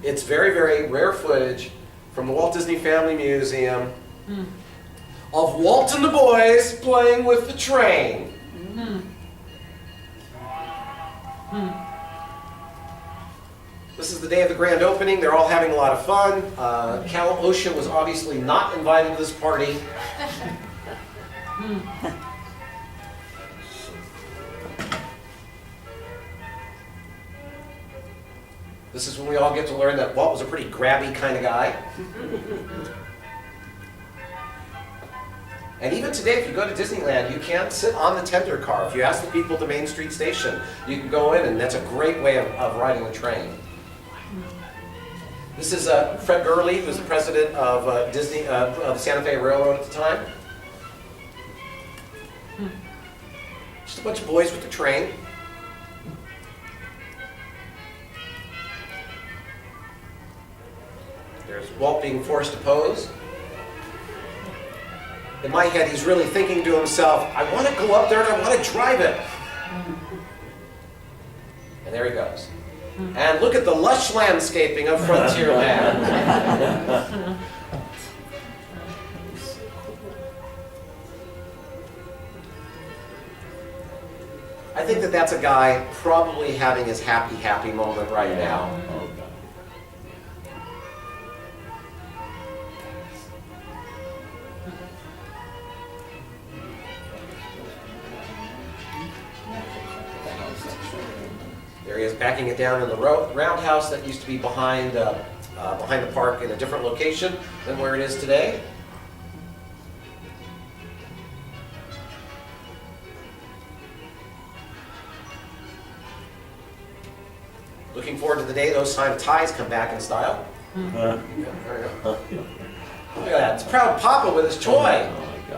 It's very, very rare footage from the Walt Disney Family Museum of Walt and the boys playing with the train. This is the day of the grand opening. They're all having a lot of fun. Cal Ocean was obviously not invited to this party. This is when we all get to learn that Walt was a pretty grabby kind of guy. And even today, if you go to Disneyland, you can't sit on the tender car. If you ask the people at the Main Street station, you can go in, and that's a great way of riding the train. This is Fred Gurley, who was the president of the Santa Fe Railroad at the time. Just a bunch of boys with the train. There's Walt being forced to pose. In my head, he's really thinking to himself, I want to go up there and I want to drive it. And there he goes. And look at the lush landscaping of Frontierland. I think that that's a guy probably having his happy moment right now. There he is, backing it down in the roundhouse that used to be behind the park in a different location than where it is today. Looking forward to the day those kind of ties come back in style. Yeah, there we go. Look at that, it's proud Papa with his toy.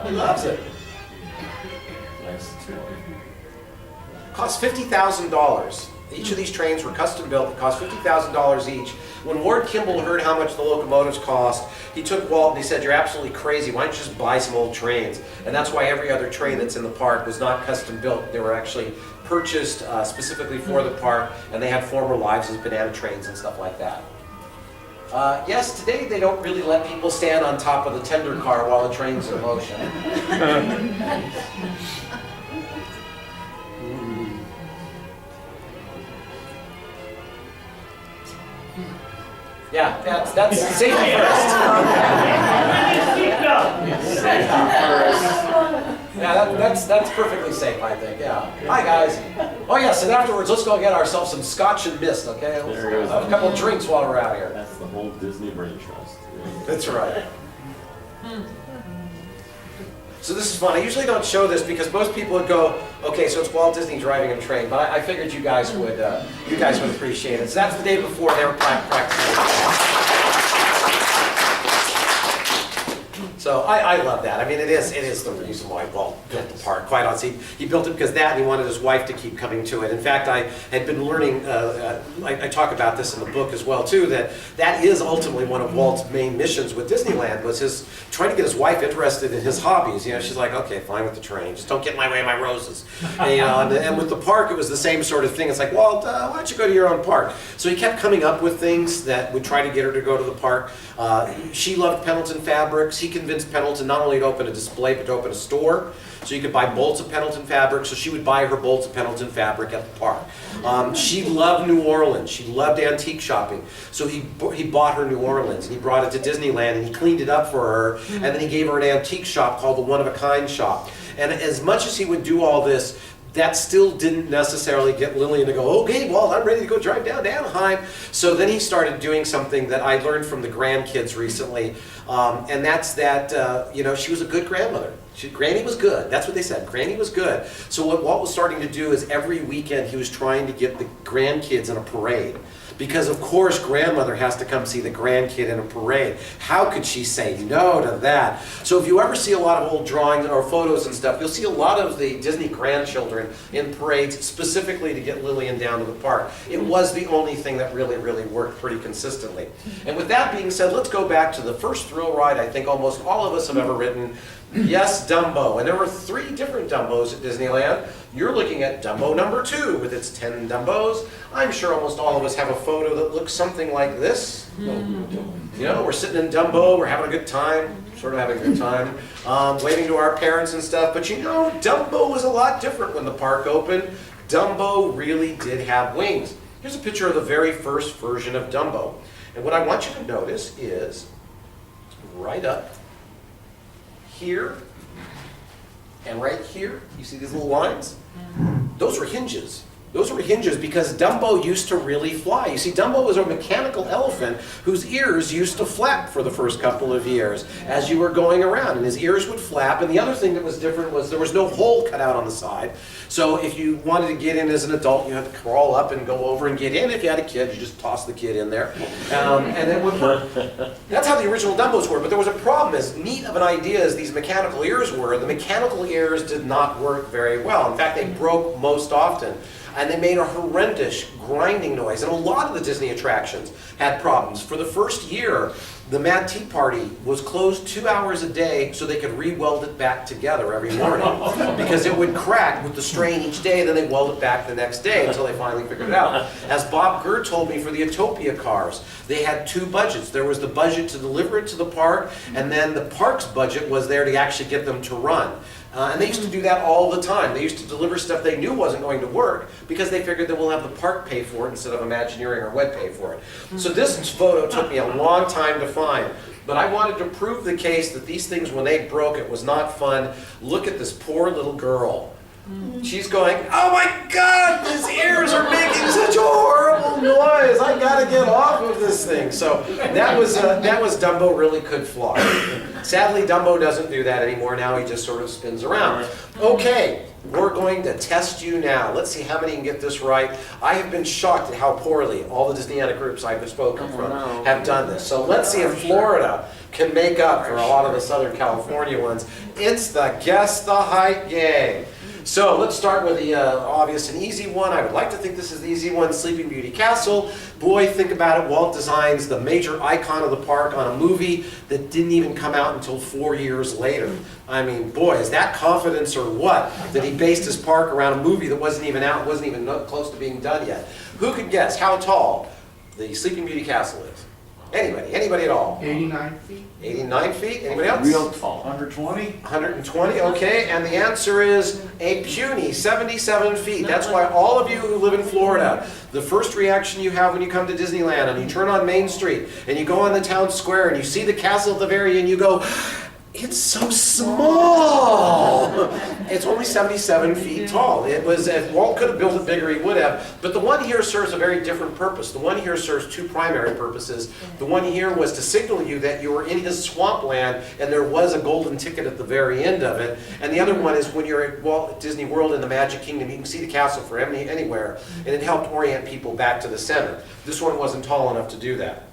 He loves it. Nice toy. Cost $50,000. Each of these trains were custom built. It cost $50,000 each. When Ward Kimball heard how much the locomotives cost, he took Walt and he said, "You're absolutely crazy. Why don't you just buy some old trains?" And that's why every other train that's in the park was not custom built. They were actually purchased specifically for the park, and they had former lives as banana trains and stuff like that. Yes, today they don't really let people stand on top of the tender car while the train's in motion. Yeah, that's safety first. Yeah, that's perfectly safe, I think. Yeah. Hi guys. Oh yes, and afterwards, let's go get ourselves some scotch and mist, okay? Let's have a couple of drinks while we're out here. That's the whole Disney Brain Trust. That's right. So this is fun. I usually don't show this because most people would go, okay, so it's Walt Disney driving a train, but I figured you guys would appreciate it. So that's the day before they were practicing. So I love that. I mean, it is the reason why Walt built the park. Quite honestly, he built it because that, and he wanted his wife to keep coming to it. In fact, I had been learning, I talk about this in the book as well too, that is ultimately one of Walt's main missions with Disneyland, was his trying to get his wife interested in his hobbies. You know, she's like, okay, fine with the train, just don't get in my way of my roses. And, you know, and with the park, it was the same sort of thing. It's like, Walt, why don't you go to your own park? So he kept coming up with things that would try to get her to go to the park. She loved Pendleton fabrics. He convinced Pendleton not only to open a display, but to open a store. So you could buy bolts of Pendleton fabric, so she would buy her bolts of Pendleton fabric at the park. She loved New Orleans. She loved antique shopping. So he bought her New Orleans, and he brought it to Disneyland, and he cleaned it up for her, and then he gave her an antique shop called the One-of-a-Kind Shop. And as much as he would do all this, that still didn't necessarily get Lillian to go, okay, Walt, I'm ready to go drive down to Anaheim. So then he started doing something that I learned from the grandkids recently, and that's that, you know, she was a good grandmother. Granny was good. That's what they said. Granny was good. So what Walt was starting to do is every weekend he was trying to get the grandkids in a parade. Because of course grandmother has to come see the grandkid in a parade. How could she say no to that? So if you ever see a lot of old drawings or photos and stuff, you'll see a lot of the Disney grandchildren in parades specifically to get Lillian down to the park. It was the only thing that really worked pretty consistently. And with that being said, let's go back to the first thrill ride I think almost all of us have ever ridden, Yes, Dumbo. And there were 3 different Dumbos at Disneyland. You're looking at Dumbo number 2 with its 10 Dumbos. I'm sure almost all of us have a photo that looks something like this. You know, we're sitting in Dumbo, we're having a good time, sort of having a good time, waving to our parents and stuff. But you know, Dumbo was a lot different when the park opened. Dumbo really did have wings. Here's a picture of the very first version of Dumbo. And what I want you to notice is right up here and right here, you see these little lines? Those were hinges. Those were hinges because Dumbo used to really fly. You see, Dumbo was a mechanical elephant whose ears used to flap for the first couple of years as you were going around, and his ears would flap. And the other thing that was different was there was no hole cut out on the side. So if you wanted to get in as an adult, you had to crawl up and go over and get in. If you had a kid, you just toss the kid in there, and it would work. That's how the original Dumbos were, but there was a problem. As neat of an idea as these mechanical ears were, the mechanical ears did not work very well. In fact, they broke most often. And they made a horrendous grinding noise. And a lot of the Disney attractions had problems. For the first year, the Mad Tea Party was closed 2 hours a day so they could re-weld it back together every morning. Because it would crack with the strain each day, then they weld it back the next day until they finally figured it out. As Bob Gurr told me for the Utopia cars, they had 2 budgets. There was the budget to deliver it to the park, and then the park's budget was there to actually get them to run. And they used to do that all the time. They used to deliver stuff they knew wasn't going to work because they figured that we'll have the park pay for it instead of Imagineering or WED pay for it. So this photo took me a long time to find. But I wanted to prove the case that these things, when they broke, it was not fun. Look at this poor little girl. She's going, oh my God, his ears are making such a horrible noise. I gotta get off of this thing. So that was Dumbo really could fly. Sadly, Dumbo doesn't do that anymore. Now he just sort of spins around. Okay, we're going to test you now. Let's see how many can get this right. I have been shocked at how poorly all the Disneyana groups I've spoken from have done this. So let's see if Florida can make up for a lot of the Southern California ones. It's the Guess the Height game. So let's start with the obvious and easy one. I would like to think this is the easy one, Sleeping Beauty Castle. Boy, think about it, Walt designs the major icon of the park on a movie that didn't even come out until 4 years later. I mean, boy, is that confidence or what, that he based his park around a movie that wasn't even out, wasn't even close to being done yet. Who could guess how tall the Sleeping Beauty Castle is? Anybody? Anybody at all? 89 feet. 89 feet? Anybody else? Real tall. 120. 120, okay, and the answer is a puny 77 feet. That's why all of you who live in Florida, the first reaction you have when you come to Disneyland and you turn on Main Street and you go on the town square and you see the castle at the very end, you go, it's so small. It's only 77 feet tall. It was, if Walt could have built it bigger, he would have. But the one here serves a very different purpose. The one here serves 2 primary purposes. The one here was to signal you that you were in his swampland and there was a golden ticket at the very end of it. And the other one is when you're at Walt Disney World in the Magic Kingdom, you can see the castle from anywhere, and it helped orient people back to the center. This one wasn't tall enough to do that.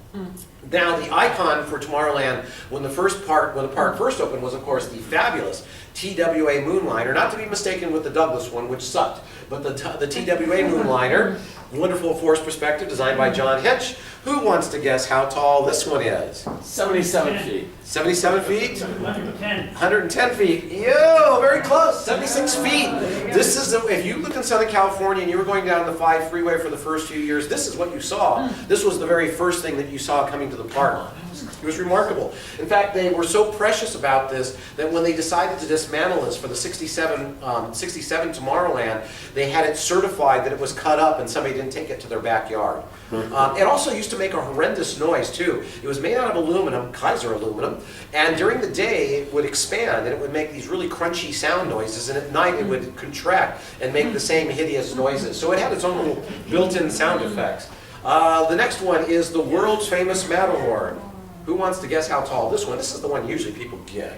Now, the icon for Tomorrowland, when the park first opened, was of course the fabulous TWA Moonliner, not to be mistaken with the Douglas one, which sucked, but the TWA Moonliner, wonderful force perspective designed by John Hitch. Who wants to guess how tall this one is? 77 feet. 77 feet? 110. 110 feet. Yo, very close. 76 feet. This is, if you look in Southern California and you were going down the 5 freeway for the first few years, this is what you saw. This was the very first thing that you saw coming to the park. It was remarkable. In fact, they were so precious about this that when they decided to dismantle this for the 67 Tomorrowland, they had it certified that it was cut up and somebody didn't take it to their backyard. It also used to make a horrendous noise too. It was made out of aluminum, Kaiser aluminum, and during the day it would expand and it would make these really crunchy sound noises, and at night it would contract and make the same hideous noises. So it had its own little built-in sound effects. The next one is the world's famous Matterhorn. Who wants to guess how tall this one? This is the one usually people get.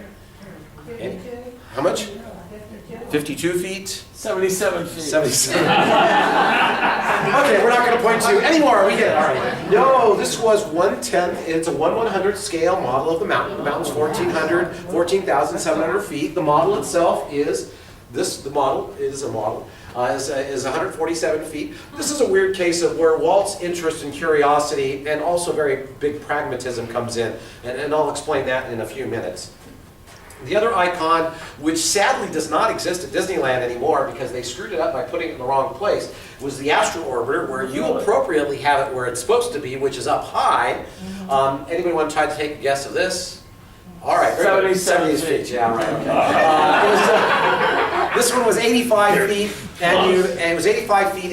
Any? How much? 52 feet? 77 feet. 77. Okay, we're not going to point to anymore. We get it. All right. No, this was 1/10. It's a 1/100 scale model of the mountain. The mountain's 14,700 feet. The model itself is this. The model is a model. Is 147 feet. This is a weird case of where Walt's interest and curiosity and also very big pragmatism comes in, and I'll explain that in a few minutes. The other icon, which sadly does not exist at Disneyland anymore because they screwed it up by putting it in the wrong place, was the Astro Orbiter, where you appropriately have it where it's supposed to be, which is up high. Anybody want to try to take a guess of this? All right, 77 feet. Yeah, right. Okay. This one was 85 feet,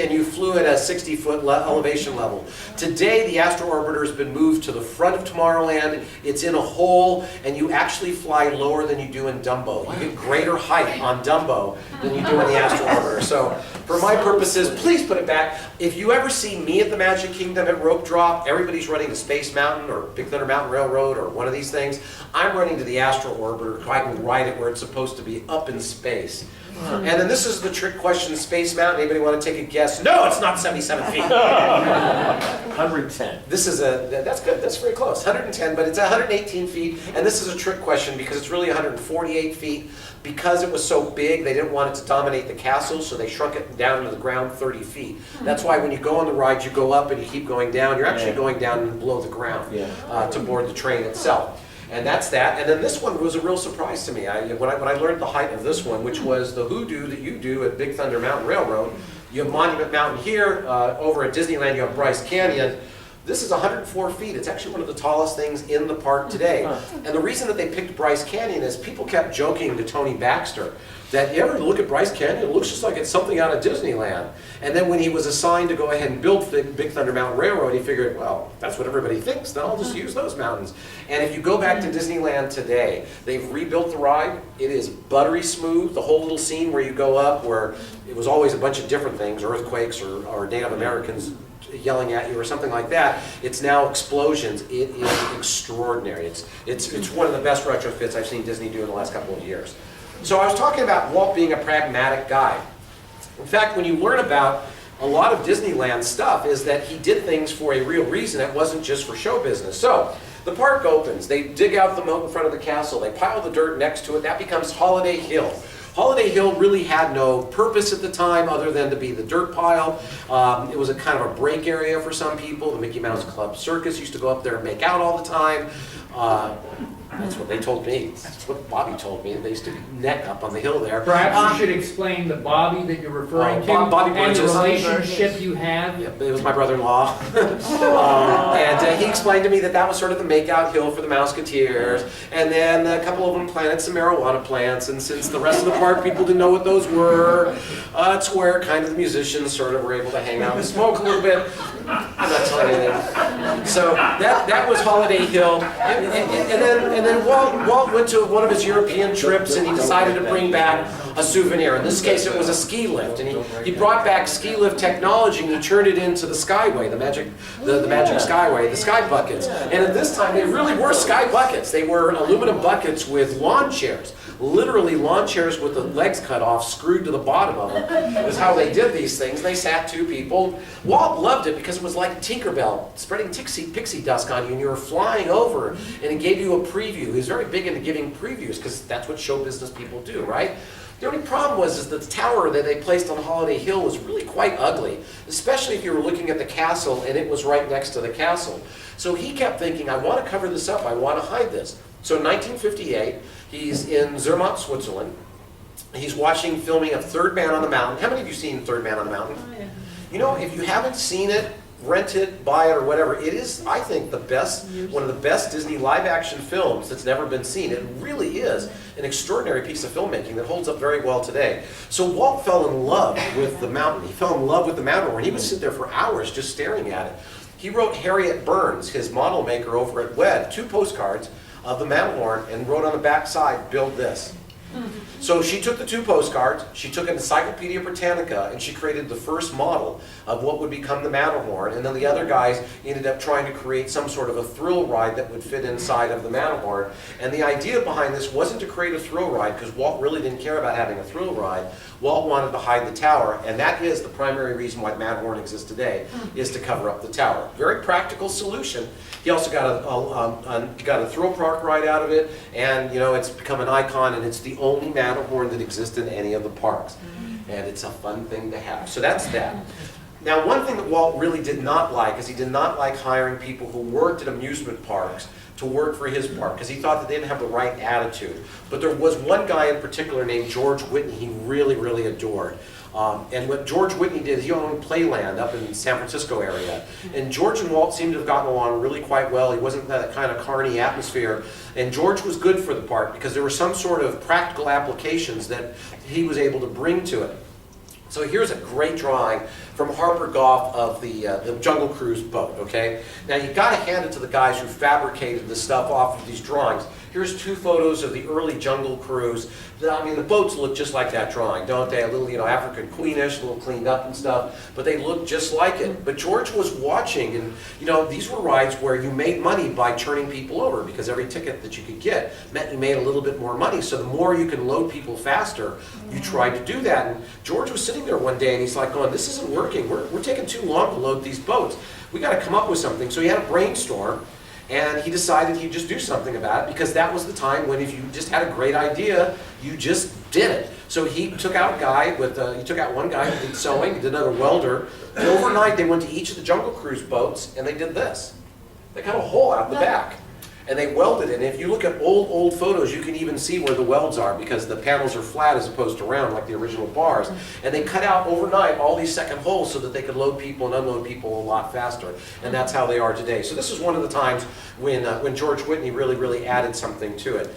and you flew at a 60-foot elevation level. Today, the Astro Orbiter has been moved to the front of Tomorrowland. It's in a hole, and you actually fly lower than you do in Dumbo. You get greater height on Dumbo than you do in the Astro Orbiter. So, for my purposes, please put it back. If you ever see me at the Magic Kingdom at Rope Drop, everybody's running to Space Mountain or Big Thunder Mountain Railroad or one of these things. I'm running to the Astro Orbiter so I can ride it where it's supposed to be, up in space. And then this is the trick question, Space Mountain. Anybody want to take a guess? No, it's not 77 feet. 110. This is that's good, that's very close. 110, but it's 118 feet. And this is a trick question because it's really 148 feet. Because it was so big, they didn't want it to dominate the castle, so they shrunk it down to the ground 30 feet. That's why when you go on the ride, you go up and you keep going down. You're actually going down below the ground to board the train itself. And that's that. And then this one was a real surprise to me. When I learned the height of this one, which was the hoodoo that you do at Big Thunder Mountain Railroad, you have Monument Mountain here. Over at Disneyland, you have Bryce Canyon. This is 104 feet. It's actually one of the tallest things in the park today. And the reason that they picked Bryce Canyon is people kept joking to Tony Baxter that you ever look at Bryce Canyon, it looks just like it's something out of Disneyland. And then when he was assigned to go ahead and build the Big Thunder Mountain Railroad, he figured, well, that's what everybody thinks, then I'll just use those mountains. And if you go back to Disneyland today, they've rebuilt the ride. It is buttery smooth. The whole little scene where you go up, where it was always a bunch of different things, earthquakes or Native Americans yelling at you or something like that. It's now explosions. It is extraordinary. It's one of the best retrofits I've seen Disney do in the last couple of years. So I was talking about Walt being a pragmatic guy. In fact, when you learn about a lot of Disneyland stuff is that he did things for a real reason. It wasn't just for show business. So the park opens. They dig out the moat in front of the castle. They pile the dirt next to it. That becomes Holiday Hill. Holiday Hill really had no purpose at the time other than to be the dirt pile. It was a kind of a break area for some people. The Mickey Mouse Club Circus used to go up there and make out all the time. That's what they told me. That's what Bobby told me. They used to neck up on the hill there. Perhaps you should explain the Bobby that you're referring to Bobby and the Burgess. relationship you have. Yeah, it was my brother-in-law. And he explained to me that that was sort of the make-out hill for the Mouseketeers. And then a couple of them planted some marijuana plants. And since the rest of the park people didn't know what those were, it's where kind of the musicians sort of were able to hang out and smoke a little bit. I'm not telling you anything. So that was Holiday Hill. And then Walt went to one of his European trips and he decided to bring back a souvenir. In this case, it was a ski lift. And he brought back ski lift technology and he turned it into the Skyway, the magic Skyway, the Sky Buckets. And at this time, they really were Sky Buckets. They were aluminum buckets with lawn chairs. Literally lawn chairs with the legs cut off, screwed to the bottom of them, is how they did these things. They sat two people. Walt loved it because it was like Tinkerbell, spreading pixie dust on you, and you were flying over, and it gave you a preview. He was very big into giving previews, because that's what show business people do, right? The only problem was that the tower that they placed on Holiday Hill was really quite ugly, especially if you were looking at the castle, and it was right next to the castle. So he kept thinking, I want to cover this up, I want to hide this. So in 1958, he's in Zermatt, Switzerland. He's watching filming of Third Man on the Mountain. How many of you seen Third Man on the Mountain? Oh, yeah. You know, if you haven't seen it, rent it, buy it, or whatever, it is, I think, one of the best Disney live-action films that's never been seen. It really is an extraordinary piece of filmmaking that holds up very well today. So Walt fell in love with the mountain. He fell in love with the mountain, where he would sit there for hours just staring at it. He wrote Harriet Burns, his model maker over at WED, 2 postcards of the Matterhorn and wrote on the back side, "Build this." So she took the 2 postcards, she took an Encyclopedia Britannica, and she created the first model of what would become the Matterhorn. And then the other guys ended up trying to create some sort of a thrill ride that would fit inside of the Matterhorn. And the idea behind this wasn't to create a thrill ride, because Walt really didn't care about having a thrill ride. Walt wanted to hide the tower, and that is the primary reason why Matterhorn exists today, is to cover up the tower. Very practical solution. He also got a thrill park ride out of it, and you know, it's become an icon, and it's the only Matterhorn that exists in any of the parks. And it's a fun thing to have. So that's that. Now, one thing that Walt really did not like is he did not like hiring people who worked at amusement parks to work for his park, because he thought that they didn't have the right attitude. But there was one guy in particular named George Whitney he really, really adored. And what George Whitney did, he owned Playland up in the San Francisco area. And George and Walt seemed to have gotten along really quite well. He wasn't that kind of carny atmosphere. And George was good for the park because there were some sort of practical applications that he was able to bring to it. So here's a great drawing from Harper Goff of the Jungle Cruise boat, okay? Now you gotta hand it to the guys who fabricated the stuff off of these drawings. Here's two photos of the early Jungle Cruise. I mean, the boats look just like that drawing, don't they? A little, African Queenish, a little cleaned up and stuff, but they look just like it. But George was watching, and these were rides where you made money by turning people over, because every ticket that you could get meant you made a little bit more money. So the more you can load people faster, you tried to do that. And George was sitting there one day and he's like going, this isn't working. We're taking too long to load these boats. We got to come up with something. So he had a brainstorm. And he decided he'd just do something about it, because that was the time when if you just had a great idea, you just did it. So he took out a guy he took out one guy who did sewing, he did another welder, and overnight they went to each of the Jungle Cruise boats and they did this. They cut a hole out the back. And they welded it. And if you look at old photos, you can even see where the welds are, because the panels are flat as opposed to round like the original bars. And they cut out overnight all these second holes so that they could load people and unload people a lot faster. And that's how they are today. So this is one of the times when George Whitney really added something to it.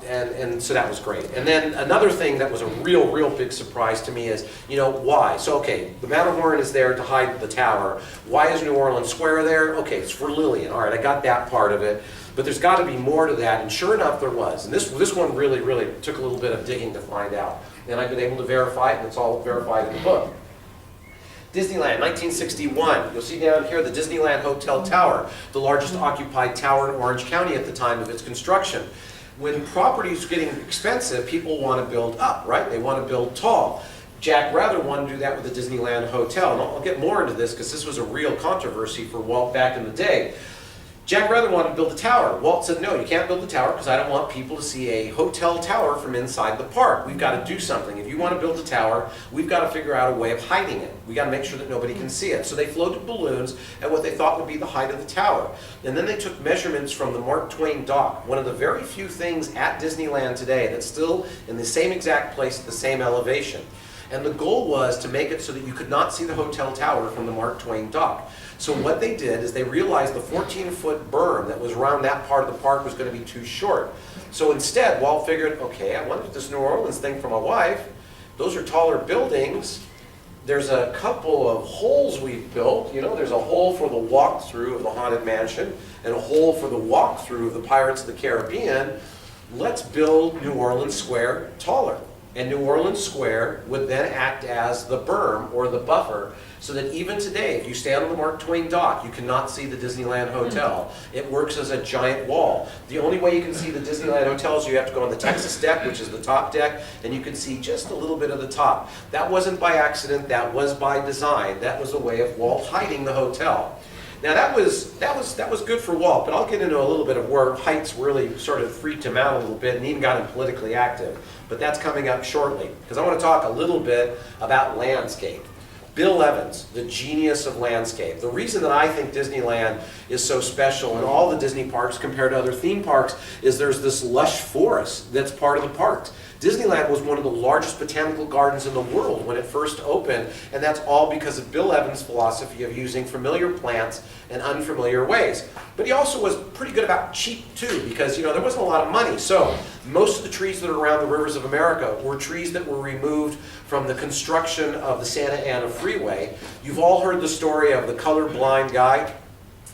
And so that was great. And then another thing that was a real big surprise to me is, why? So, okay, the Matterhorn is there to hide the tower. Why is New Orleans Square there? Okay, it's for Lillian. All right, I got that part of it. But there's got to be more to that, and sure enough there was. And this one really took a little bit of digging to find out. And I've been able to verify it, and it's all verified in the book. Disneyland, 1961. You'll see down here the Disneyland Hotel Tower, the largest occupied tower in Orange County at the time of its construction. When property is getting expensive, people want to build up, right? They want to build tall. Jack Rather wanted to do that with the Disneyland Hotel. And I'll get more into this because this was a real controversy for Walt back in the day. Jack Rather wanted to build a tower. Walt said, no, you can't build a tower because I don't want people to see a hotel tower from inside the park. We've got to do something. If you want to build a tower, we've got to figure out a way of hiding it. We've got to make sure that nobody can see it. So they floated balloons at what they thought would be the height of the tower. And then they took measurements from the Mark Twain dock, one of the very few things at Disneyland today that's still in the same exact place at the same elevation. And the goal was to make it so that you could not see the hotel tower from the Mark Twain dock. So what they did is they realized the 14-foot berm that was around that part of the park was going to be too short. So instead, Walt figured, okay, I wanted this New Orleans thing for my wife. Those are taller buildings. There's a couple of holes we've built. There's a hole for the walkthrough of the Haunted Mansion and a hole for the walkthrough of the Pirates of the Caribbean. Let's build New Orleans Square taller. And New Orleans Square would then act as the berm or the buffer, so that even today, if you stand on the Mark Twain dock, you cannot see the Disneyland Hotel. It works as a giant wall. The only way you can see the Disneyland Hotel is you have to go on the Texas deck, which is the top deck, and you can see just a little bit of the top. That wasn't by accident, that was by design. That was a way of Walt hiding the hotel. Now that was good for Walt, but I'll get into a little bit of where heights really sort of freaked him out a little bit and even got him politically active. But that's coming up shortly, because I want to talk a little bit about landscape. Bill Evans, the genius of landscape. The reason that I think Disneyland is so special and all the Disney parks compared to other theme parks is there's this lush forest that's part of the parks. Disneyland was one of the largest botanical gardens in the world when it first opened, and that's all because of Bill Evans' philosophy of using familiar plants in unfamiliar ways. But he also was pretty good about cheap too, because there wasn't a lot of money. So most of the trees that are around the rivers of America were trees that were removed from the construction of the Santa Ana Freeway. You've all heard the story of the colorblind guy.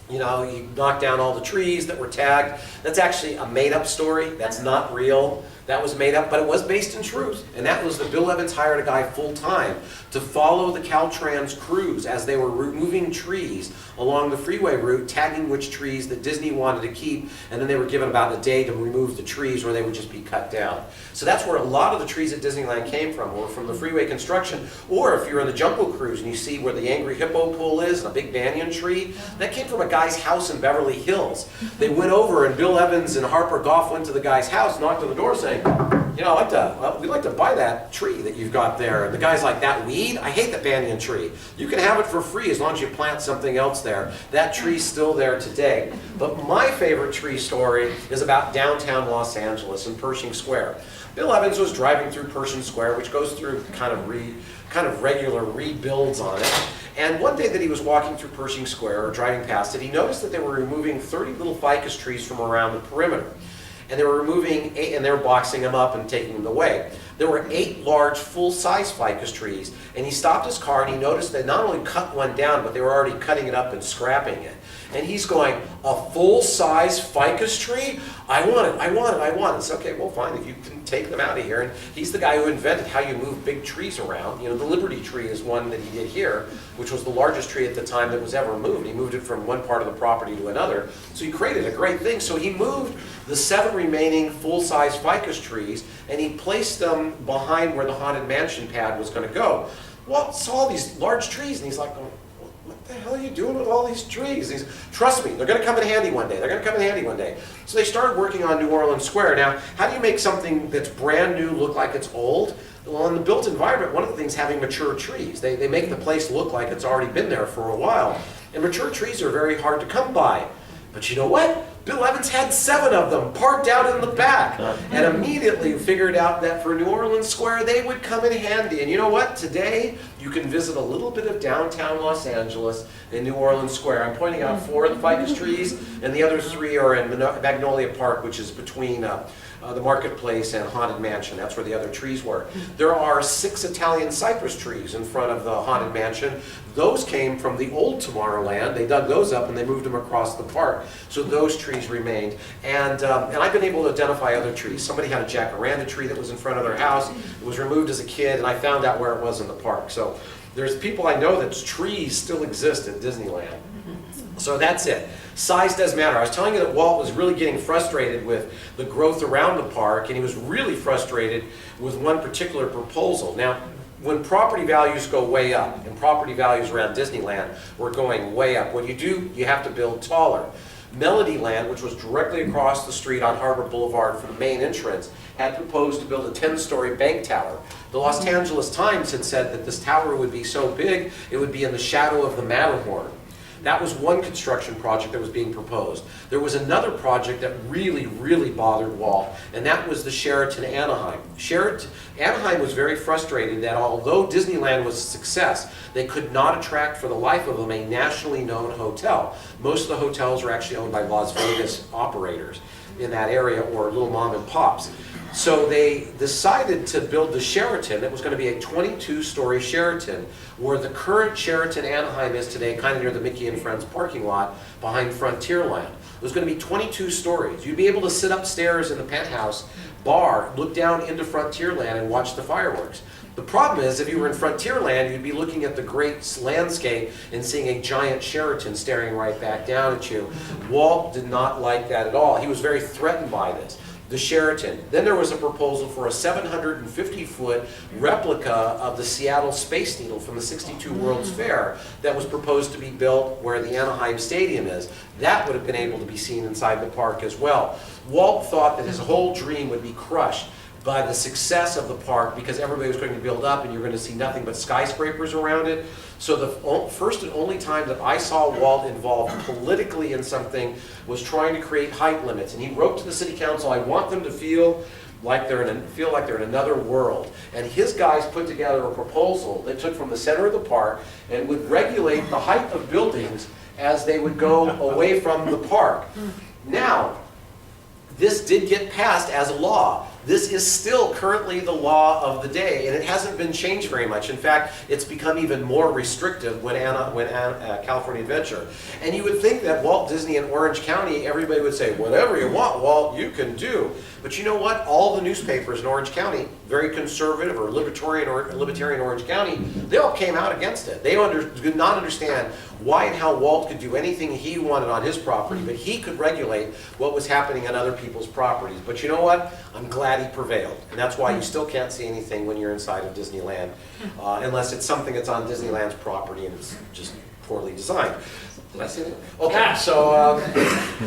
He knocked down all the trees that were tagged. That's actually a made-up story. That's not real. That was made up, but it was based in truth. And that was that Bill Evans hired a guy full-time to follow the Caltrans crews as they were removing trees along the freeway route, tagging which trees that Disney wanted to keep, and then they were given about a day to remove the trees or they would just be cut down. So that's where a lot of the trees at Disneyland came from, or from the freeway construction. Or if you're in the Jungle Cruise and you see where the Angry Hippo pool is and a big banyan tree, that came from a guy's house in Beverly Hills. They went over and Bill Evans and Harper Goff went to the guy's house, knocked on the door saying, you know, we'd like to buy that tree that you've got there. And the guy's like, that weed? I hate the banyan tree. You can have it for free as long as you plant something else there. That tree's still there today. But my favorite tree story is about downtown Los Angeles and Pershing Square. Bill Evans was driving through Pershing Square, which goes through kind of regular rebuilds on it. And one day that he was walking through Pershing Square, or driving past it, he noticed that they were removing 30 little ficus trees from around the perimeter. And they were removing 8, and they were boxing them up and taking them away. There were 8 large, full-size ficus trees, and he stopped his car and he noticed they not only cut one down, but they were already cutting it up and scrapping it. And he's going, a full-size ficus tree? I want it, I want it, I want it. It's okay, well fine, if you can take them out of here. And he's the guy who invented how you move big trees around. You know, the Liberty tree is one that he did here, which was the largest tree at the time that was ever moved. He moved it from one part of the property to another. So he created a great thing. So he moved the 7 remaining full-size ficus trees, and he placed them behind where the Haunted Mansion pad was going to go. Well, saw all these large trees, and he's like, what the hell are you doing with all these trees? He's, trust me, they're going to come in handy one day. They're going to come in handy one day. So they started working on New Orleans Square. Now, how do you make something that's brand new look like it's old? Well, in the built environment, one of the things is having mature trees. They make the place look like it's already been there for a while. And mature trees are very hard to come by. But you know what? Bill Evans had 7 of them parked out in the back, and immediately figured out that for New Orleans Square they would come in handy. And you know what? Today you can visit a little bit of downtown Los Angeles in New Orleans Square. I'm pointing out 4 of the ficus trees, and the other 3 are in Magnolia Park, which is between the Marketplace and Haunted Mansion. That's where the other trees were. There are 6 Italian cypress trees in front of the Haunted Mansion. Those came from the old Tomorrowland. They dug those up and they moved them across the park. So those trees remained. And I've been able to identify other trees. Somebody had a jacaranda tree that was in front of their house. It was removed as a kid, and I found out where it was in the park. So there's people I know that trees still exist at Disneyland. So that's it. Size does matter. I was telling you that Walt was really getting frustrated with the growth around the park, and he was really frustrated with one particular proposal. Now, when property values go way up, and property values around Disneyland were going way up, what you do, you have to build taller. Melodyland, which was directly across the street on Harbor Boulevard from the main entrance, had proposed to build a 10-story bank tower. The Los Angeles Times had said that this tower would be so big, it would be in the shadow of the Matterhorn. That was one construction project that was being proposed. There was another project that really, really bothered Walt, and that was the Sheraton Anaheim. Anaheim was very frustrated that although Disneyland was a success, they could not attract for the life of them a nationally known hotel. Most of the hotels are actually owned by Las Vegas operators in that area, or little mom and pops. So they decided to build the Sheraton. It was going to be a 22-story Sheraton, where the current Sheraton Anaheim is today, kind of near the Mickey and Friends parking lot behind Frontierland. It was going to be 22 stories. You'd be able to sit upstairs in the penthouse bar, look down into Frontierland and watch the fireworks. The problem is, if you were in Frontierland, you'd be looking at the great landscape and seeing a giant Sheraton staring right back down at you. Walt did not like that at all. He was very threatened by this. The Sheraton. Then there was a proposal for a 750-foot replica of the Seattle Space Needle from the '62 World's Fair that was proposed to be built where the Anaheim Stadium is. That would have been able to be seen inside the park as well. Walt thought that his whole dream would be crushed by the success of the park because everybody was going to build up and you're going to see nothing but skyscrapers around it. So the first and only time that I saw Walt involved politically in something was trying to create height limits. And he wrote to the city council, I want them to feel like they're in another world. And his guys put together a proposal that took from the center of the park and would regulate the height of buildings as they would go away from the park. Now, this did get passed as a law. This is still currently the law of the day, and it hasn't been changed very much. In fact, it's become even more restrictive when California Adventure. And you would think that Walt Disney in Orange County, everybody would say, whatever you want, Walt, you can do. But you know what? All the newspapers in Orange County, very conservative or libertarian Orange County, they all came out against it. They did not understand why and how Walt could do anything he wanted on his property, but he could regulate what was happening on other people's properties. But you know what? I'm glad he prevailed. And that's why you still can't see anything when you're inside of Disneyland, unless it's something that's on Disneyland's property and it's just poorly designed. Did I say that? Okay, so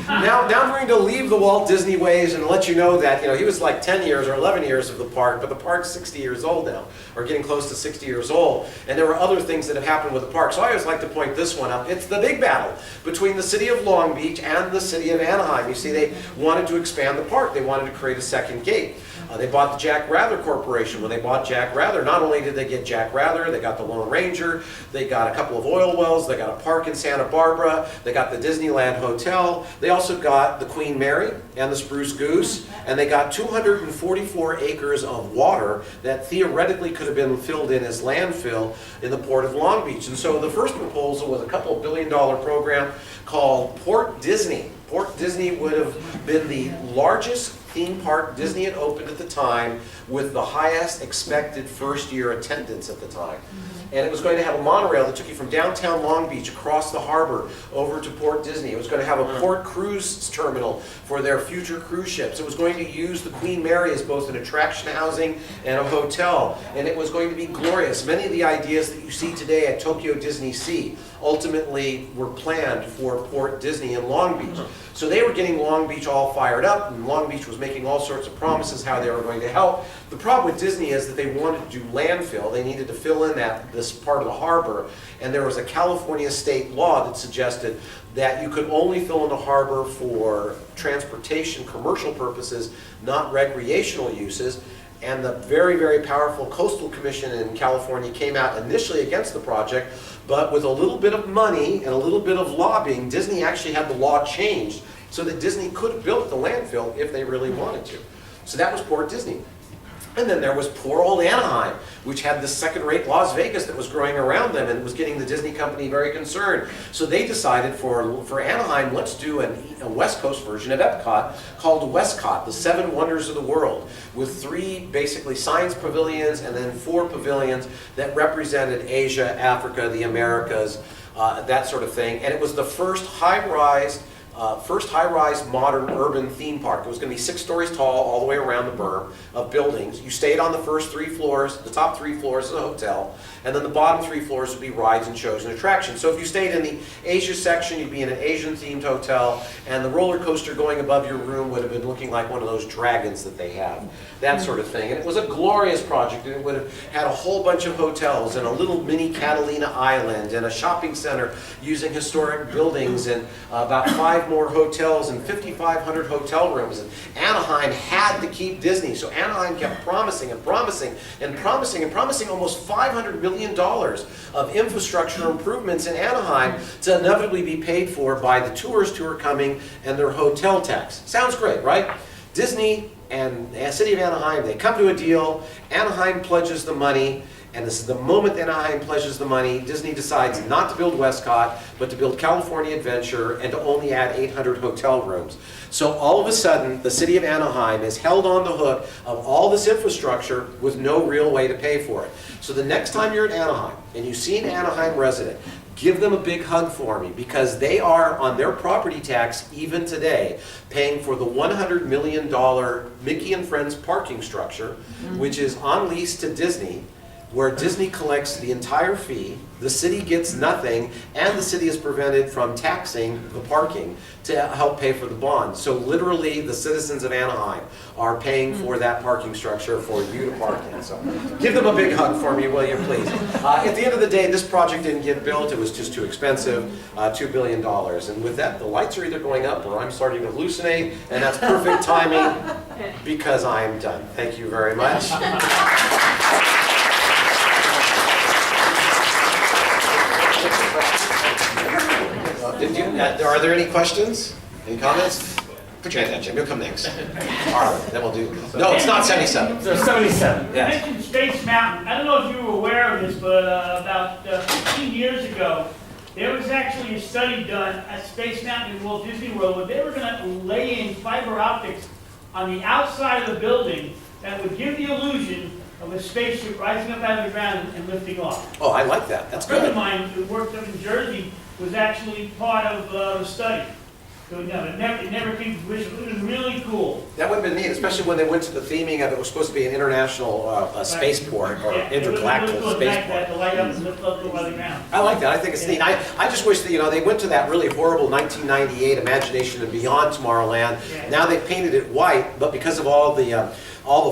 now I'm going to leave the Walt Disney ways and let you know that, he was like 10 years or 11 years of the park, but the park's 60 years old now, or getting close to 60 years old, and there were other things that have happened with the park. So I always like to point this one up. It's the big battle between the city of Long Beach and the city of Anaheim. You see, they wanted to expand the park. They wanted to create a second gate. They bought the Jack Rather Corporation. When they bought Jack Rather, not only did they get Jack Rather, they got the Lone Ranger, they got a couple of oil wells, they got a park in Santa Barbara, they got the Disneyland Hotel, they also got the Queen Mary and the Spruce Goose, and they got 244 acres of water that theoretically could have been filled in as landfill in the Port of Long Beach. And so the first proposal was a couple of $1 billion program called Port Disney. Port Disney would have been the largest theme park Disney had opened at the time, with the highest expected first-year attendance at the time. And it was going to have a monorail that took you from downtown Long Beach across the harbor over to Port Disney. It was going to have a port cruise terminal for their future cruise ships. It was going to use the Queen Mary as both an attraction housing and a hotel. And it was going to be glorious. Many of the ideas that you see today at Tokyo Disney Sea ultimately were planned for Port Disney in Long Beach. So they were getting Long Beach all fired up, and Long Beach was making all sorts of promises how they were going to help. The problem with Disney is that they wanted to do landfill. They needed to fill in this part of the harbor, and there was a California state law that suggested that you could only fill in the harbor for transportation, commercial purposes, not recreational uses. And the very, very powerful Coastal Commission in California came out initially against the project, but with a little bit of money and a little bit of lobbying, Disney actually had the law changed so that Disney could have built the landfill if they really wanted to. So that was Port Disney. And then there was poor old Anaheim, which had this second-rate Las Vegas that was growing around them and was getting the Disney company very concerned. So they decided for Anaheim, let's do a West Coast version of Epcot called Westcott, the Seven Wonders of the World, with 3 basically science pavilions and then 4 pavilions that represented Asia, Africa, the Americas, that sort of thing. And it was the first high-rise modern urban theme park. It was going to be 6 stories tall all the way around the berm of buildings. You stayed on the first 3 floors, the top 3 floors is a hotel, and then the bottom 3 floors would be rides and shows and attractions. So if you stayed in the Asia section, you'd be in an Asian themed hotel, and the roller coaster going above your room would have been looking like one of those dragons that they have, that sort of thing. And it was a glorious project, and it would have had a whole bunch of hotels and a little mini Catalina Island and a shopping center using historic buildings and about 5 more hotels and 5,500 hotel rooms. And Anaheim had to keep Disney, so Anaheim kept promising and promising and promising and promising almost $500 million of infrastructure improvements in Anaheim to inevitably be paid for by the tourists who are coming and their hotel tax. Sounds great, right? Disney and the city of Anaheim, they come to a deal, Anaheim pledges the money, and this is the moment Anaheim pledges the money, Disney decides not to build Westcott, but to build California Adventure and to only add 800 hotel rooms. So all of a sudden, the city of Anaheim is held on the hook of all this infrastructure with no real way to pay for it. So the next time you're in Anaheim and you see an Anaheim resident, give them a big hug for me, because they are, on their property tax, even today, paying for the $100 million Mickey and Friends parking structure, which is on lease to Disney, where Disney collects the entire fee, the city gets nothing, and the city is prevented from taxing the parking to help pay for the bond. So literally, the citizens of Anaheim are paying for that parking structure for you to park in. So give them a big hug for me, will you, please? At the end of the day, this project didn't get built. It was just too expensive, $2 billion. And with that, the lights are either going up or I'm starting to hallucinate, and that's perfect timing because I'm done. Thank you very much. Are there any questions? Any comments? Put your hand down, Jim. You'll come next. Harlan, then we'll do. No, it's not 77. So 77. You Yes. mentioned Space Mountain. I don't know if you were aware of this, but about 15 years ago, there was actually a study done at Space Mountain in Walt Disney World where they were going to lay in fiber optics on the outside of the building that would give the illusion of a spaceship rising up out of the ground and lifting off. Oh, I like that. That's A friend of good. mine who worked up in Jersey was actually part of the study. So, no, it never came to fruition. It was really cool. That would have been neat, especially when they went to the theming of it was supposed to be an international spaceport or Yeah, it was intergalactic cool. That spaceport. to light up and lift up by the ground. I like that. I think it's neat. I just wish that, they went to that really horrible 1998 Imagination and Beyond Tomorrowland. Yeah. Now they've painted it white, but because of all the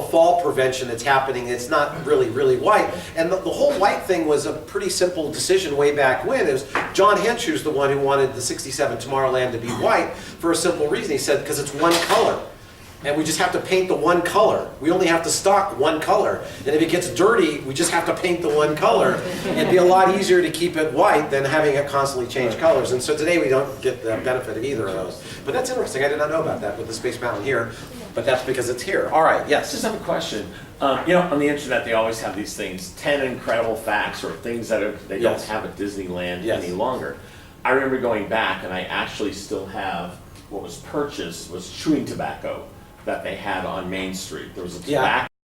fall prevention that's happening, it's not really white. And the whole white thing was a pretty simple decision way back when. It was John Hench who's the one who wanted the 67 Tomorrowland to be white for a simple reason. He said, because it's one color. And we just have to paint the one color. We only have to stock one color. And if it gets dirty, we just have to paint the one color. It'd be a lot easier to keep it white than having it constantly change colors. And so today we don't get the benefit of either of those. But that's interesting. I did not know about that with the Space Mountain here. But that's because it's here. All right, I yes. just have a question. On the internet, they always have these things, 10 incredible facts or things that they Yes. don't have at Disneyland Yes. any longer. I remember going back, and I actually still have what was purchased was chewing tobacco that they had on Main Street. There was a Yeah. tobacco